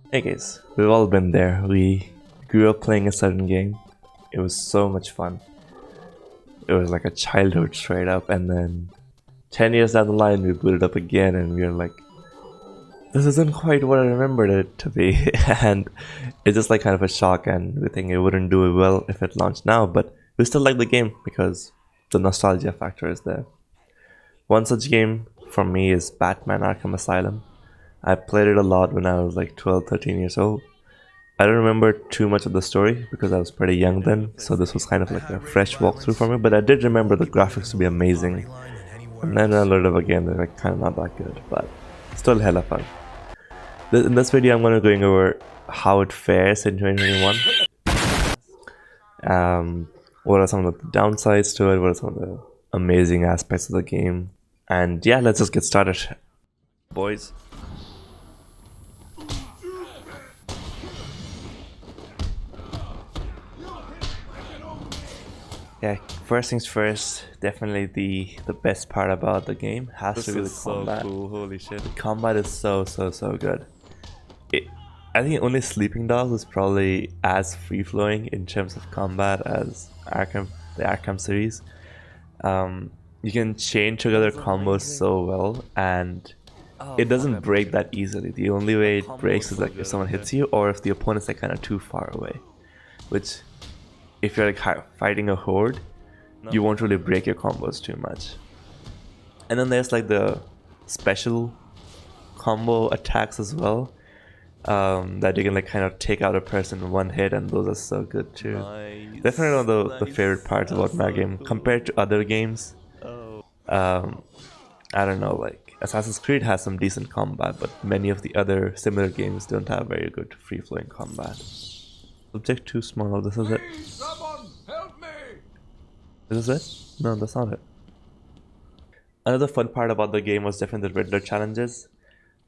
Hey guys, we've all been there. We grew up playing a certain game. It was so much fun. It was like a childhood straight up, and then 10 years down the line, we booted up again, and we were like, this isn't quite what I remembered it to be. And it's just like kind of a shock, and we think it wouldn't do well if it launched now, but we still like the game because the nostalgia factor is there. One such game for me is Batman Arkham Asylum. I played it a lot when I was like 12, 13 years old. I don't remember too much of the story because I was pretty young then, so this was kind of like a fresh walkthrough for me, but I did remember the graphics to be amazing. And then I learned it again, they're like kind of not that good, but still hella fun. In this video I'm going to be going over how it fares in 2021. What are some of the downsides to it, what are some of the amazing aspects of the game, and yeah, let's just get started, boys. Yeah, first things first, definitely the best part about the game has to be the combat. So cool, holy shit. The combat is so good. I think only Sleeping Dogs is probably as free-flowing in terms of combat as the Arkham series. You can chain together combos so well, and it doesn't break that easily. The only way it breaks is like if someone hits you or if the opponent's like kind of too far away, which if you're like fighting a horde, you won't really break your combos too much. And then there's like the special combo attacks as well, that you can like kind of take out a person in one hit, and those are so good too. Nice. Definitely one of the favorite parts about my game compared to other games. I don't know, like Assassin's Creed has some decent combat, but many of the other similar games don't have very good free-flowing combat. Subject too small. This is it. Someone help me! Is this it? No, that's not it. Another fun part about the game was definitely the Riddler challenges.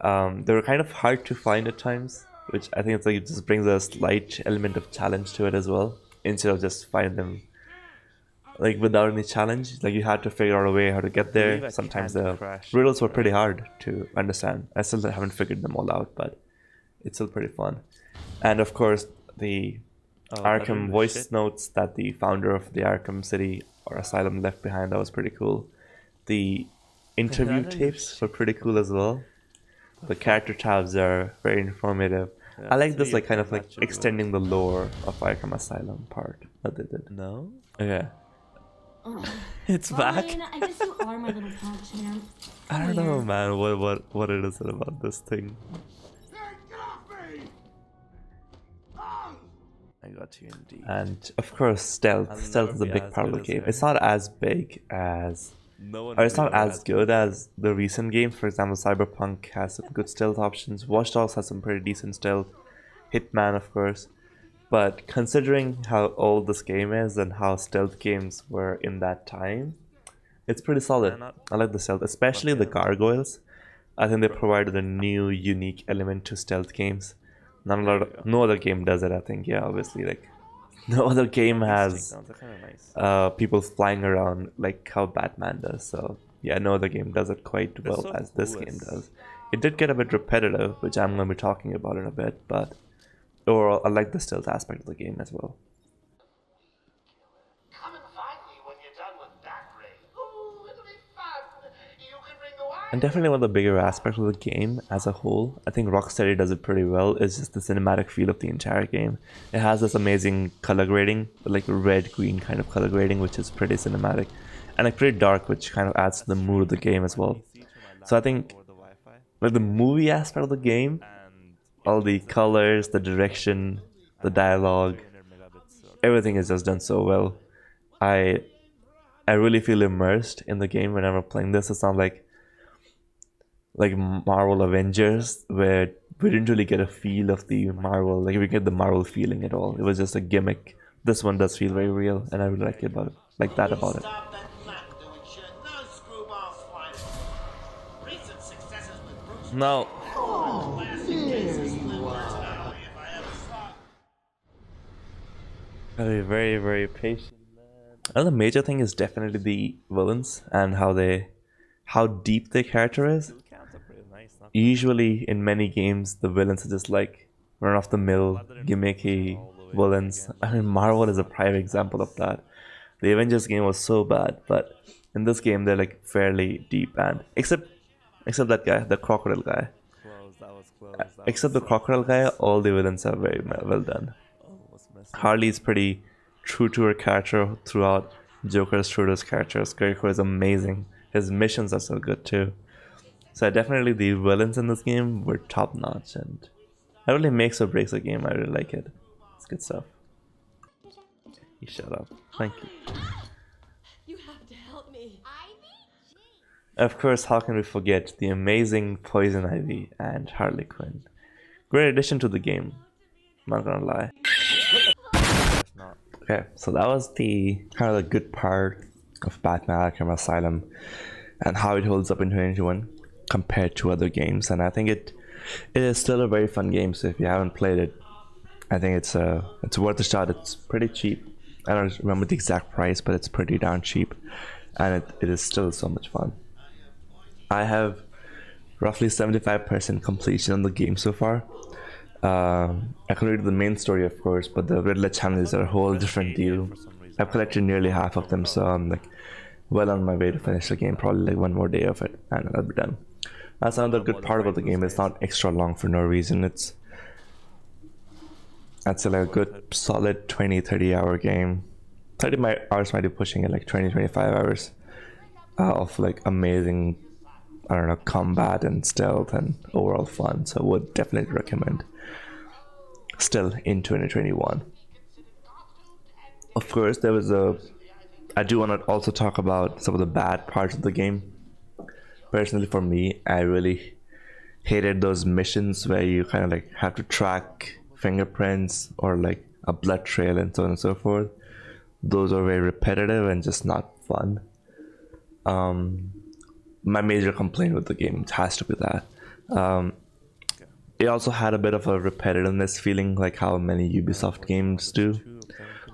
They were kind of hard to find at times, which I think it's like it just brings a slight element of challenge to it as well. Instead of just finding them like without any challenge, like you had to figure out a way how to get there. Sometimes the riddles were pretty hard to understand. I still haven't figured them all out, but it's still pretty fun. And of course, the Arkham voice notes that the founder of the Arkham City or Asylum left behind, that was pretty cool. The interview tapes were pretty cool as well. The character tabs are very informative. I like this like kind of like extending the lore of Arkham Asylum part that they did. No? Yeah. It's back. I guess you are my little punch man. I don't know, man, what it is about this thing. I got you indeed. And of course, stealth. Stealth is a big part of the game. It's not as big as, or it's not as good as the recent games. For example, Cyberpunk has some good stealth options. Watch Dogs has some pretty decent stealth. Hitman, of course. But considering how old this game is and how stealth games were in that time, it's pretty solid. I like the stealth, especially the gargoyles. I think they provided a new, unique element to stealth games. No other game does it, I think. Yeah, obviously, like no other game has people flying around like how Batman does. So yeah, no other game does it quite well as this game does. It did get a bit repetitive, which I'm going to be talking about in a bit, but overall I like the stealth aspect of the game as well. Come and find me when you're done with that raid. Ooh, it'll be fun. You can bring the wine. And definitely one of the bigger aspects of the game as a whole, I think Rocksteady does it pretty well, is just the cinematic feel of the entire game. It has this amazing color grading, like red-green kind of color grading, which is pretty cinematic. And like pretty dark, which kind of adds to the mood of the game as well. So I think like the movie aspect of the game, all the colors, the direction, the dialogue, everything is just done so well. I really feel immersed in the game whenever I'm playing this. It's not like Marvel Avengers, where we didn't really get a feel of the Marvel, like we get the Marvel feeling at all. It was just a gimmick. This one does feel very real, and I really like it about it, like that about it. No. Very, very patient. Another major thing is definitely the villains and how deep their character is. Usually in many games the villains are just like run-of-the-mill, gimmicky villains. I mean, Marvel is a prime example of that. The Avengers game was so bad, but in this game they're like fairly deep, and except that guy, the crocodile guy. Except the crocodile guy, all the villains are very well done. Harley is pretty true to her character throughout. Joker is true to his character. Scarecrow is amazing. His missions are so good too. So definitely the villains in this game were top notch, and that really makes or breaks the game. I really like it. It's good stuff. You shut up. Thank you. You have to help me. Of course, how can we forget the amazing Poison Ivy and Harley Quinn? Great addition to the game. Not gonna lie. Okay, so that was the kind of the good part of Batman Arkham Asylum and how it holds up in 2021 compared to other games. And I think it is still a very fun game. So if you haven't played it, I think it's worth a shot. It's pretty cheap. I don't remember the exact price, but it's pretty darn cheap, and it is still so much fun. I have roughly 75% completion on the game so far. I completed the main story, of course, but the Riddler challenges are a whole different deal. I've collected nearly half of them, so I'm like well on my way to finish the game. Probably like one more day of it, and I'll be done. That's another good part about the game. It's not extra long for no reason. I'd say like a good solid 20-30 hour game. 30 hours might be pushing it, like 20-25 hours of like amazing, I don't know, combat and stealth and overall fun. So would definitely recommend. Still in 2021. Of course, I do want to also talk about some of the bad parts of the game. Personally, for me, I really hated those missions where you kind of like have to track fingerprints or like a blood trail and so on and so forth. Those are very repetitive and just not fun. My major complaint with the game has to be that. It also had a bit of a repetitiveness feeling, like how many Ubisoft games do.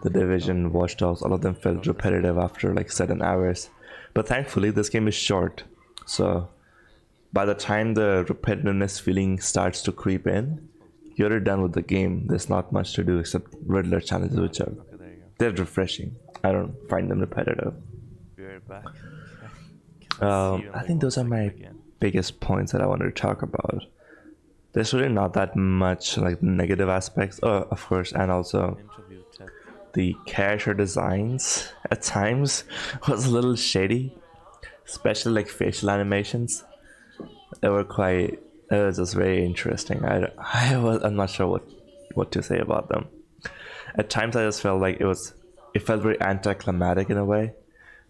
The Division, Watch Dogs, all of them felt repetitive after like 7 hours. But thankfully, this game is short. So by the time the repetitiveness feeling starts to creep in, you're done with the game. There's not much to do except Riddler challenges, which are they're refreshing. I don't find them repetitive. I think those are my biggest points that I wanted to talk about. There's really not that much like negative aspects, of course, and also the character designs at times was a little shady, especially like facial animations. They were quite. It was just very interesting. I'm not sure what to say about them. At times I just felt like it felt very anticlimactic in a way,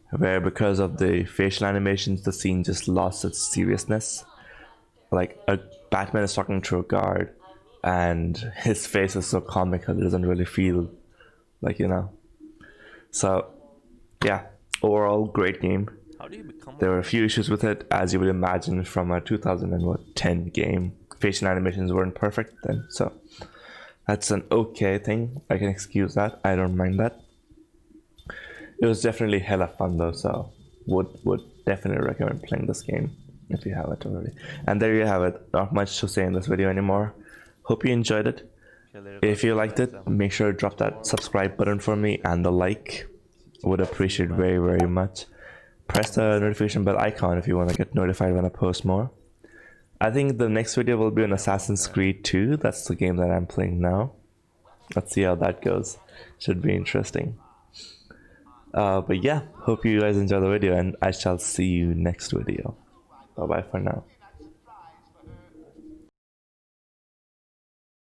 where because of the facial animations the scene just lost its seriousness. Like a Batman is talking to a guard and his face is so comical, it doesn't really feel like, So yeah, overall great game. There were a few issues with it, as you would imagine from a 2010 game. Facial animations weren't perfect then, so that's an okay thing. I can excuse that. I don't mind that. It was definitely hella fun though, so would definitely recommend playing this game if you haven't already. And there you have it. Not much to say in this video anymore. Hope you enjoyed it. If you liked it, make sure to drop that subscribe button for me and the like. Would appreciate it very, very much. Press the notification bell icon if you want to get notified when I post more. I think the next video will be on Assassin's Creed 2. That's the game that I'm playing now. Let's see how that goes. Should be interesting. But yeah, hope you guys enjoy the video, and I shall see you next video. Bye bye for now.